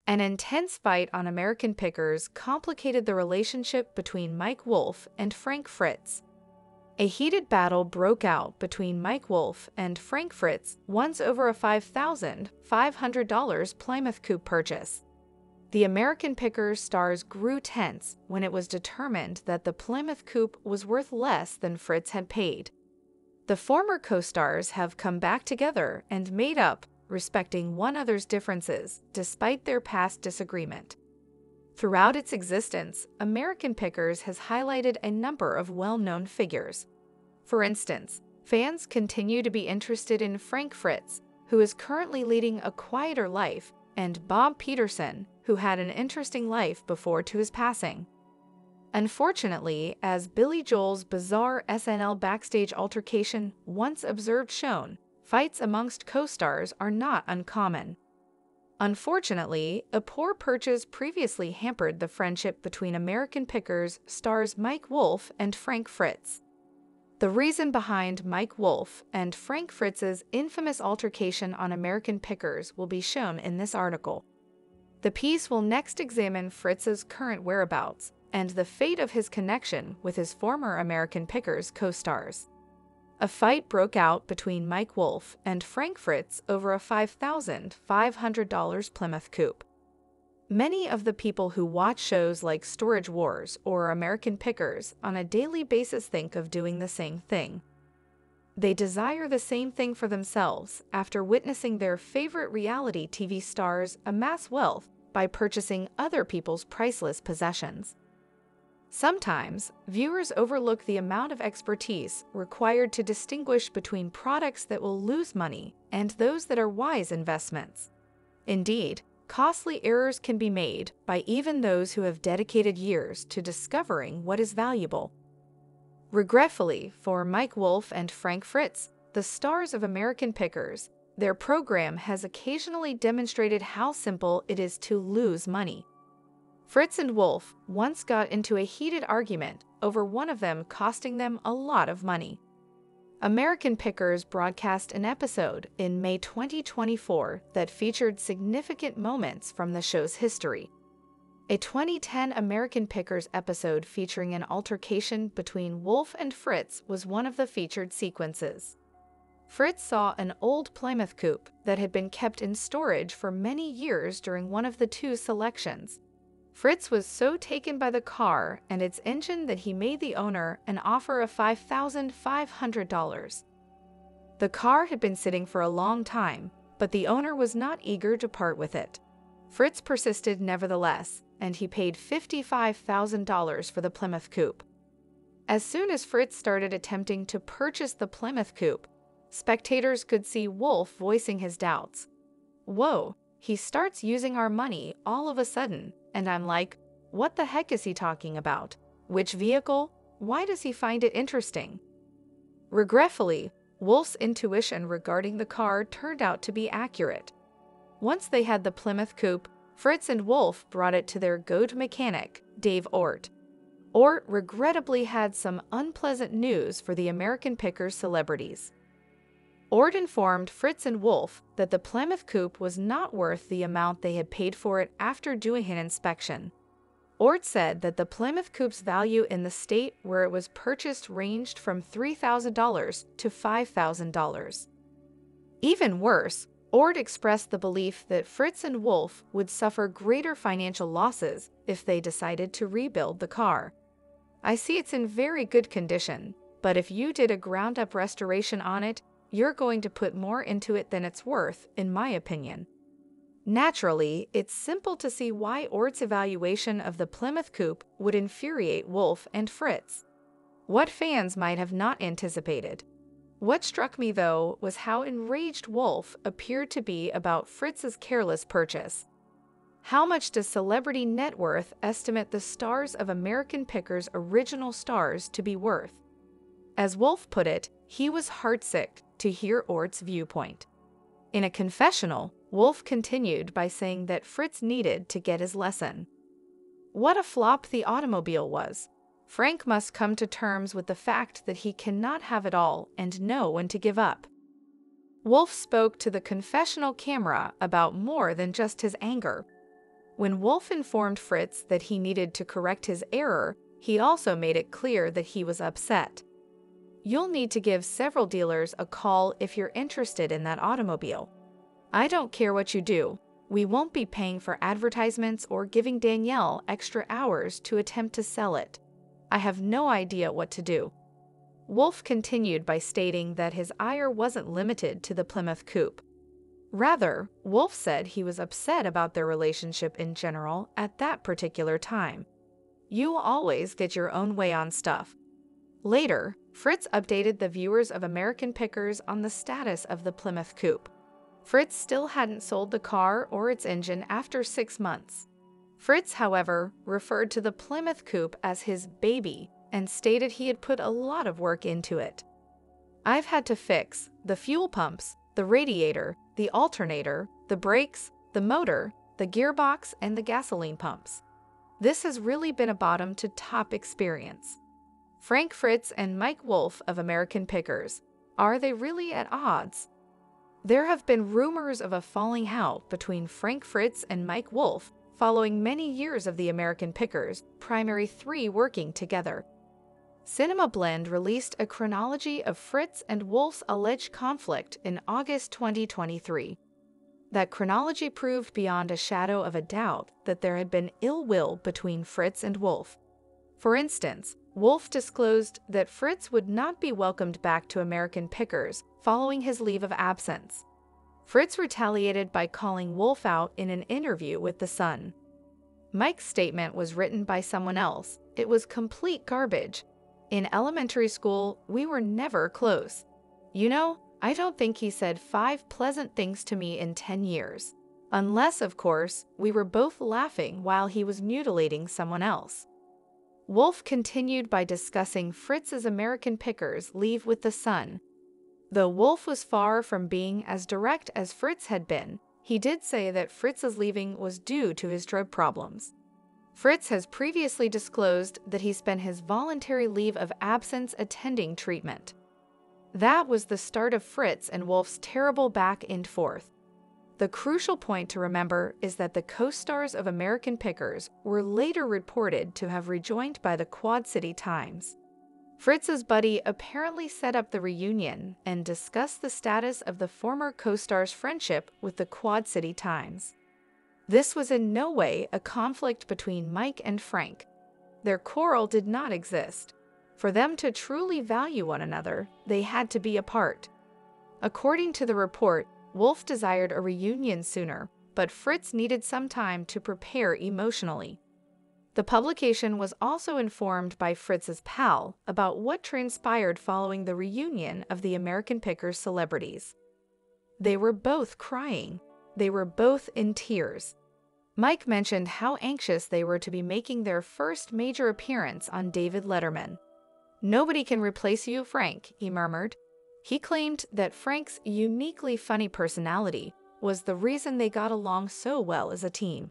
An intense fight on American Pickers complicated the relationship between Mike Wolfe and Frank Fritz. A heated battle broke out between Mike Wolfe and Frank Fritz once over a $5,500 Plymouth Coupe purchase. The American Pickers stars grew tense when it was determined that the Plymouth Coupe was worth less than Fritz had paid. The former co-stars have come back together and made up, respecting one another's differences despite their past disagreement. Throughout its existence, American Pickers has highlighted a number of well-known figures. For instance, fans continue to be interested in Frank Fritz, who is currently leading a quieter life, and Bob Peterson, who had an interesting life before to his passing. Unfortunately, as Billy Joel's bizarre SNL backstage altercation once observed shown, fights amongst co-stars are not uncommon. Unfortunately, a poor purchase previously hampered the friendship between American Pickers stars Mike Wolfe and Frank Fritz. The reason behind Mike Wolfe and Frank Fritz's infamous altercation on American Pickers will be shown in this article. The piece will next examine Fritz's current whereabouts and the fate of his connection with his former American Pickers co-stars. A fight broke out between Mike Wolfe and Frank Fritz over a $5,500 Plymouth Coupe. Many of the people who watch shows like Storage Wars or American Pickers on a daily basis think of doing the same thing. They desire the same thing for themselves after witnessing their favorite reality TV stars amass wealth by purchasing other people's priceless possessions. Sometimes, viewers overlook the amount of expertise required to distinguish between products that will lose money and those that are wise investments. Indeed, costly errors can be made by even those who have dedicated years to discovering what is valuable. Regretfully for Mike Wolfe and Frank Fritz, the stars of American Pickers, their program has occasionally demonstrated how simple it is to lose money. Fritz and Wolfe once got into a heated argument over one of them costing them a lot of money. American Pickers broadcast an episode in May 2024 that featured significant moments from the show's history. A 2010 American Pickers episode featuring an altercation between Wolfe and Fritz was one of the featured sequences. Fritz saw an old Plymouth Coupe that had been kept in storage for many years during one of the two selections. Fritz was so taken by the car and its engine that he made the owner an offer of $5,500. The car had been sitting for a long time, but the owner was not eager to part with it. Fritz persisted nevertheless, and he paid $55,000 for the Plymouth Coupe. As soon as Fritz started attempting to purchase the Plymouth Coupe, spectators could see Wolfe voicing his doubts. "Whoa, he starts using our money all of a sudden. And I'm like, what the heck is he talking about? Which vehicle? Why does he find it interesting?" Regretfully, Wolfe's intuition regarding the car turned out to be accurate. Once they had the Plymouth Coupe, Fritz and Wolfe brought it to their go-to mechanic, Dave Ort. Ort regrettably had some unpleasant news for the American Pickers celebrities. Ort informed Fritz and Wolfe that the Plymouth Coupe was not worth the amount they had paid for it after doing an inspection. Ort said that the Plymouth Coupe's value in the state where it was purchased ranged from $3,000 to $5,000. Even worse, Ort expressed the belief that Fritz and Wolfe would suffer greater financial losses if they decided to rebuild the car. "I see it's in very good condition, but if you did a ground-up restoration on it, you're going to put more into it than it's worth, in my opinion." Naturally, it's simple to see why Ort's evaluation of the Plymouth Coupe would infuriate Wolfe and Fritz. What fans might have not anticipated. What struck me, though, was how enraged Wolfe appeared to be about Fritz's careless purchase. How much does Celebrity Net Worth estimate the stars of American Pickers' original stars to be worth? As Wolfe put it, he was heartsick to hear Ort's viewpoint. In a confessional, Wolfe continued by saying that Fritz needed to get his lesson. What a flop the automobile was. Frank must come to terms with the fact that he cannot have it all and know when to give up. Wolfe spoke to the confessional camera about more than just his anger. When Wolfe informed Fritz that he needed to correct his error, he also made it clear that he was upset. "You'll need to give several dealers a call if you're interested in that automobile. I don't care what you do. We won't be paying for advertisements or giving Danielle extra hours to attempt to sell it. I have no idea what to do." Wolfe continued by stating that his ire wasn't limited to the Plymouth Coupe. Rather, Wolfe said he was upset about their relationship in general at that particular time. "You always get your own way on stuff." Later, Fritz updated the viewers of American Pickers on the status of the Plymouth Coupe. Fritz still hadn't sold the car or its engine after 6 months. Fritz, however, referred to the Plymouth Coupe as his baby and stated he had put a lot of work into it. "I've had to fix the fuel pumps, the radiator, the alternator, the brakes, the motor, the gearbox, and the gasoline pumps. This has really been a bottom-to-top experience." Frank Fritz and Mike Wolfe of American Pickers. Are they really at odds? There have been rumors of a falling out between Frank Fritz and Mike Wolfe following many years of the American Pickers' primary three working together. Cinema Blend released a chronology of Fritz and Wolfe's alleged conflict in August 2023. That chronology proved beyond a shadow of a doubt that there had been ill will between Fritz and Wolfe. For instance, Wolfe disclosed that Fritz would not be welcomed back to American Pickers following his leave of absence. Fritz retaliated by calling Wolfe out in an interview with The Sun. Mike's statement was written by someone else. "It was complete garbage. In elementary school, we were never close. You know, I don't think he said 5 pleasant things to me in 10 years. Unless, of course, we were both laughing while he was mutilating someone else." Wolfe continued by discussing Fritz's American Pickers leave with The Sun. Though Wolfe was far from being as direct as Fritz had been, he did say that Fritz's leaving was due to his drug problems. Fritz has previously disclosed that he spent his voluntary leave of absence attending treatment. That was the start of Fritz and Wolfe's terrible back-and-forth. The crucial point to remember is that the co-stars of American Pickers were later reported to have rejoined by the Quad City Times. Fritz's buddy apparently set up the reunion and discussed the status of the former co-star's friendship with the Quad City Times. This was in no way a conflict between Mike and Frank. Their quarrel did not exist. For them to truly value one another, they had to be apart. According to the report, Wolfe desired a reunion sooner, but Fritz needed some time to prepare emotionally. The publication was also informed by Fritz's pal about what transpired following the reunion of the American Pickers celebrities. They were both crying. They were both in tears. Mike mentioned how anxious they were to be making their first major appearance on David Letterman. "Nobody can replace you, Frank," he murmured. He claimed that Frank's uniquely funny personality was the reason they got along so well as a team.